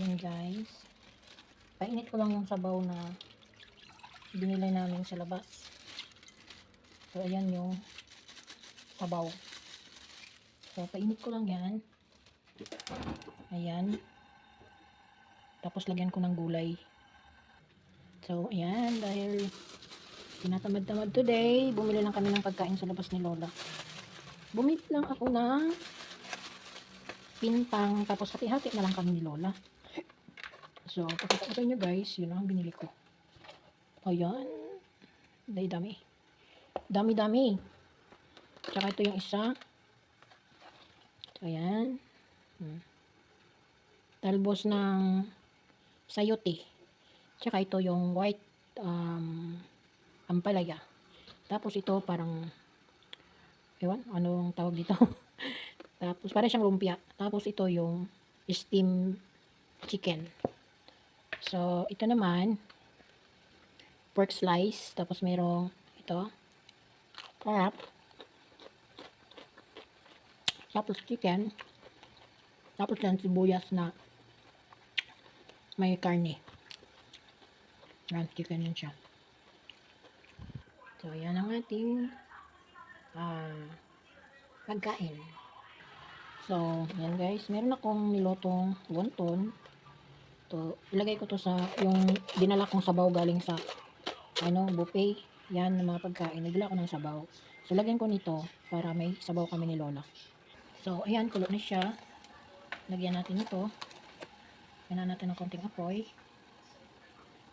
Yan guys. Painit ko lang yung sabaw na binili namin sa labas. So ayan yung sabaw. So painit ko lang yan. Ayan. Tapos lagyan ko ng gulay. So ayan, dahil tinatamad-tamad today, bumili lang kami ng pagkain sa labas ni Lola. Bumili lang ako ng pintang, tapos hati-hati na lang kami ni Lola. So, pakita ko sa inyo guys, yun ang binili ko. Ayan. Dami. Dami-dami. Tsaka ito yung isa. Ayan. Talbos ng sayote. Tsaka ito yung white ampalaya. Tapos ito parang ewan, anong tawag dito? Tapos parang siyang lumpia. Tapos ito yung steam chicken. So, ito naman pork slice. Tapos merong ito crab. Tapos chicken. Tapos yan sibuyas na may karne. Yan, chicken yun siya. So, yan ang ating pagkain. So, yan guys. Meron akong nilotong wonton. To, ilagay ko to sa yung dinala kong sabaw galing sa buffet. Yan, ng mga pagkain. Nagdala ko ng sabaw. So, lagyan ko nito para may sabaw kami ni Lola. So, ayan, kulo na siya. Lagyan natin ito. Lagyan natin ng konting apoy.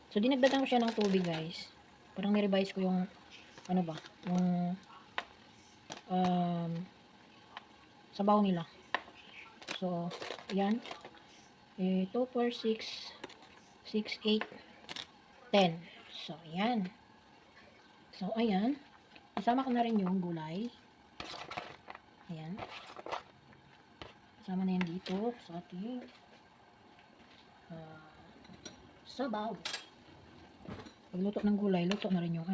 So, dinagdagan ko siya ng tubig, guys. Parang ni-revise ko yung, yung sabaw nila. So, ayan. 2, 4, 6, 6, 8, 10. So, ayan. So, ayan. Kasama ko na rin yung gulay. Ayan. Kasama na yan dito sa ating sabaw. Pagluto ng gulay, luto na rin yung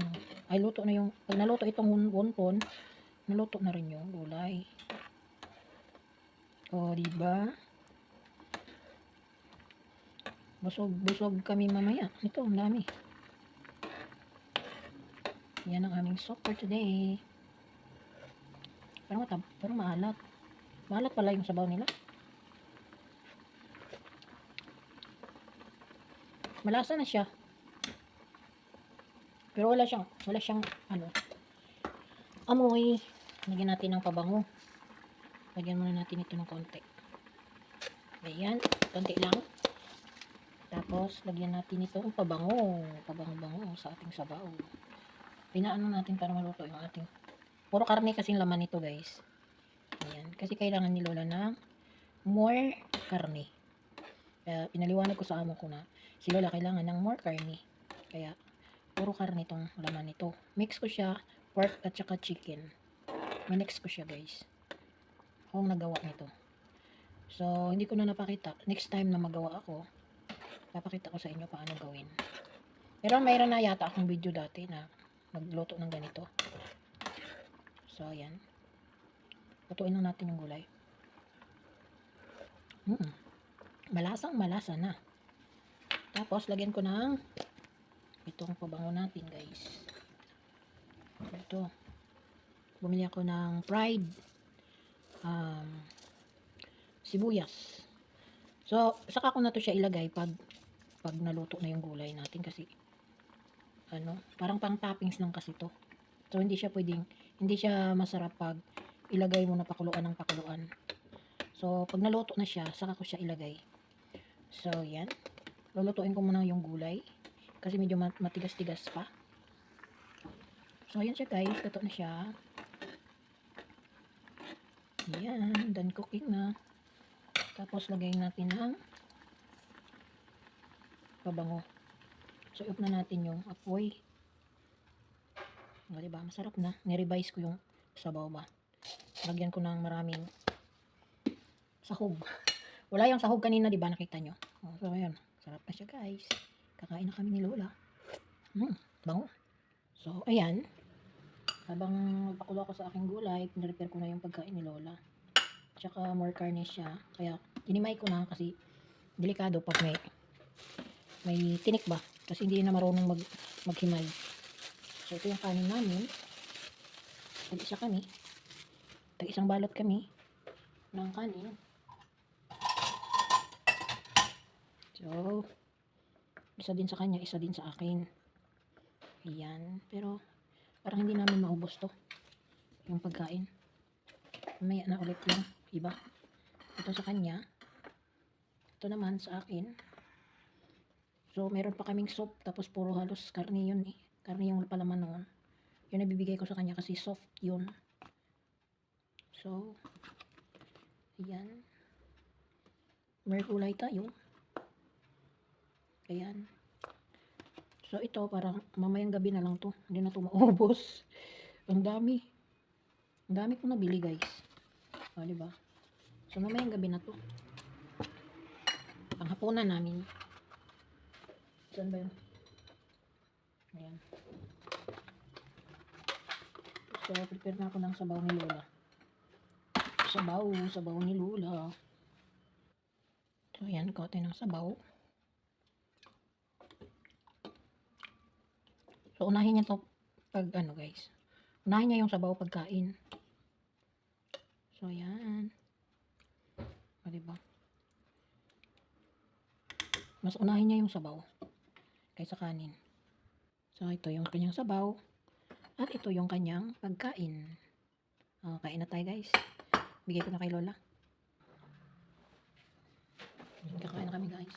luto na yung, pag naluto itong wonton, naluto na rin yung gulay. O, diba? Busog kami mamaya. Ito, ang dami. Yan ang aming soup for today. Parang maalat. Maalat pala yung sabaw nila. Malasa na siya. Pero wala siyang amoy. Lagyan natin ng pabango. Lagyan muna natin ito ng konti. Ayan, konti lang. Tapos, lagyan natin ito ng pabango. Pabango-bango sa ating sabaw. Pinaano natin para maluto yung ating. Puro karne kasing laman nito, guys. Ayan, kasi kailangan ni Lola ng more karne. Kaya, pinaliwanag ko sa amo ko na si Lola kailangan ng more karne. Kaya, puro karne itong laman nito. Mix ko siya, pork at saka chicken. Minix ko siya, guys. Akong nagawa nito. So, hindi ko na napakita. Next time na magawa ako, papakita ko sa inyo paano gawin. Pero mayroon na yata akong video dati na magluto ng ganito. So, ayan. Lutuin lang natin yung gulay. Malasang malasa na. Tapos, lagyan ko ng itong pabango natin, guys. Ito. Bumili ako ng fried sibuyas. So, saka ko na to siya ilagay pag naluto na yung gulay natin kasi parang pang toppings lang kasi to. So, hindi siya masarap pag ilagay mo na pakuluan ng pakuluan. So, pag naluto na siya, saka ko siya ilagay. So, yan. Lulutuin ko muna yung gulay kasi medyo matigas-tigas pa. So, ayan siya guys. Luto na siya. Ayan. Done cooking na. Tapos, lagay natin ng pabango. So, up na natin yung apoy. O, diba? Masarap na. Nirevise ko yung sabaw ba. Lagyan ko ng maraming sahog. Wala yung sahog kanina, diba? Nakita nyo. O, so, ayan. Sarap na siya, guys. Kakain na kami ni Lola. Bango. So, ayan. Habang nagpakulo ako sa aking gulay, pinrepair ko na yung pagkain ni Lola. Tsaka more karne siya. Kaya, tinimay ko na kasi delikado pag may tinik ba. Kasi hindi na marunong maghimay. So, ito yung kanin namin. Tag-isa kami. Tag-isang balot kami ng kanin. So, isa din sa kanya, isa din sa akin. Ayan. Pero, parang hindi namin maubos to. Yung pagkain. Mamaya na ulit yung iba. Ito sa kanya. Ito naman sa akin. So, meron pa kaming soup. Tapos, puro halos karne yun eh. Karne yung palaman noon. Yun nabibigay ko sa kanya kasi soft yun. So, ayan. May kulay tayo. Ayan. So, ito parang mamayang gabi na lang to. Hindi na to maubos. Ang dami. Ang dami kong nabili, guys. O, diba? So, mamayang gabi na to. Panghapunan namin. Saan ba yun? Ayan. So, prepare na ako ng sabaw ni Lola. Sabaw ni Lola. So, ayan, kote ng sabaw. So, unahin niya to pag ano, guys. Unahin niya yung sabaw pagkain. So, ayan. O, diba? Mas unahin niya yung sabaw kaysa kanin. So, ito yung kanyang sabaw. At ito yung kanyang pagkain. O, kain na tayo, guys. Bigay ko na kay Lola. Kakain na kami, guys.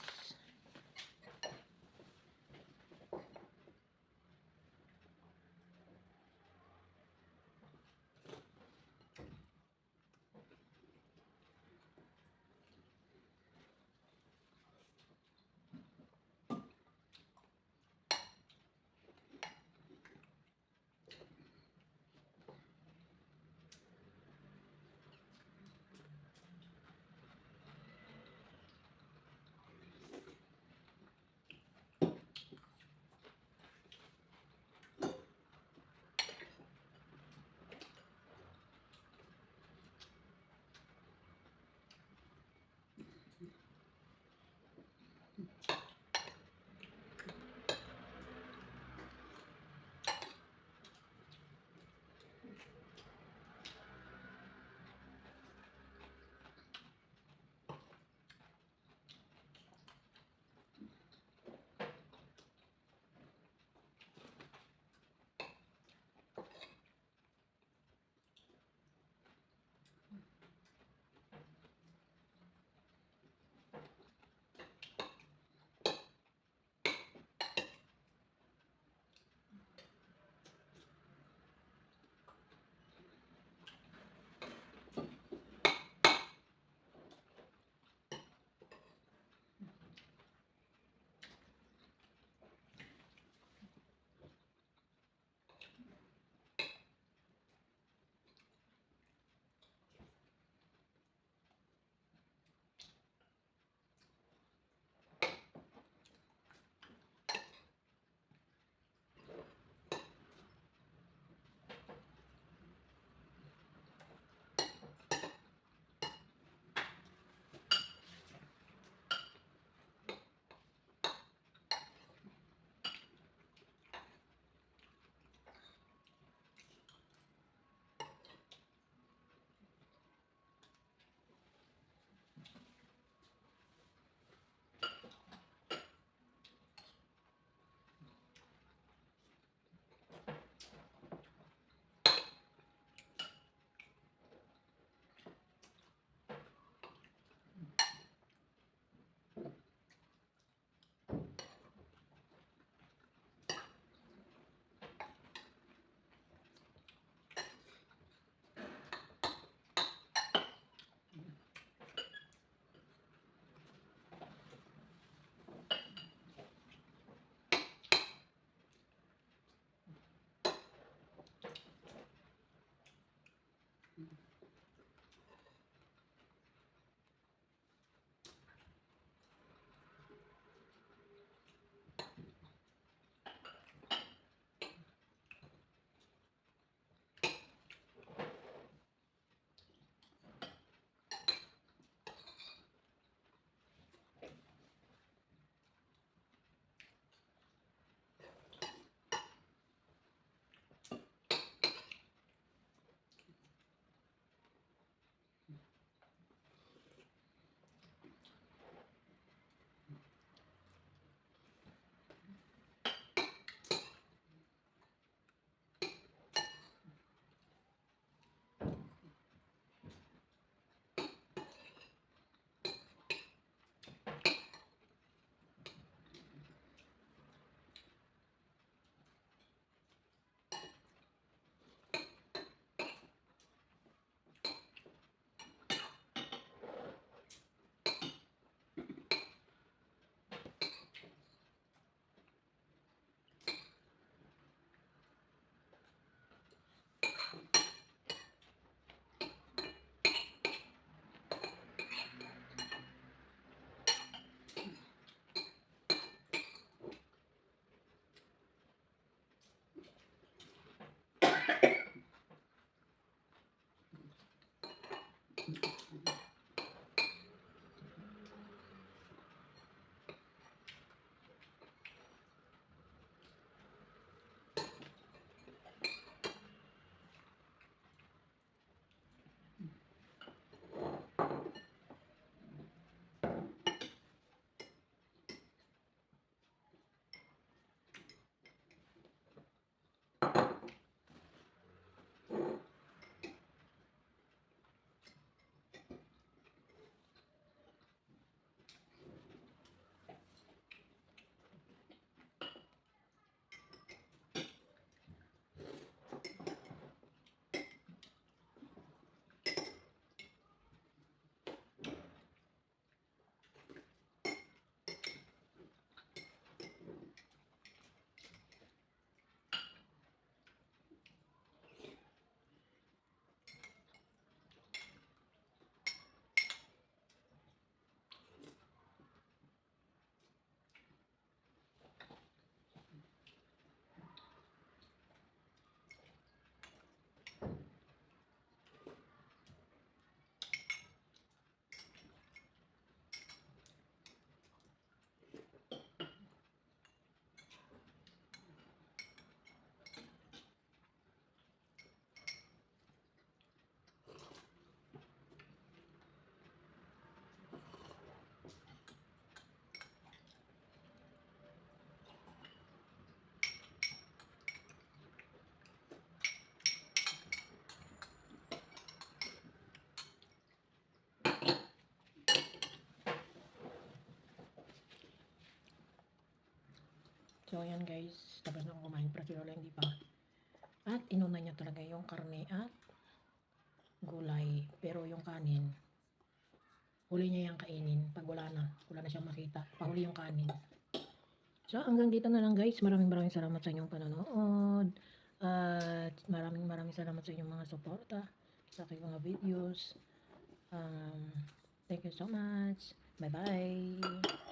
So, ayan guys, tapos na akong kumain, pero si Lola hindi pa. At inuna niya talaga yung karne at gulay. Pero yung kanin, huli niya yung kainin. Pag wala na siyang makita. Pahuli yung kanin. So, hanggang dito na lang guys. Maraming salamat sa inyong panonood. At maraming salamat sa inyong mga suporta sa aking mga videos. Thank you so much. Bye-bye.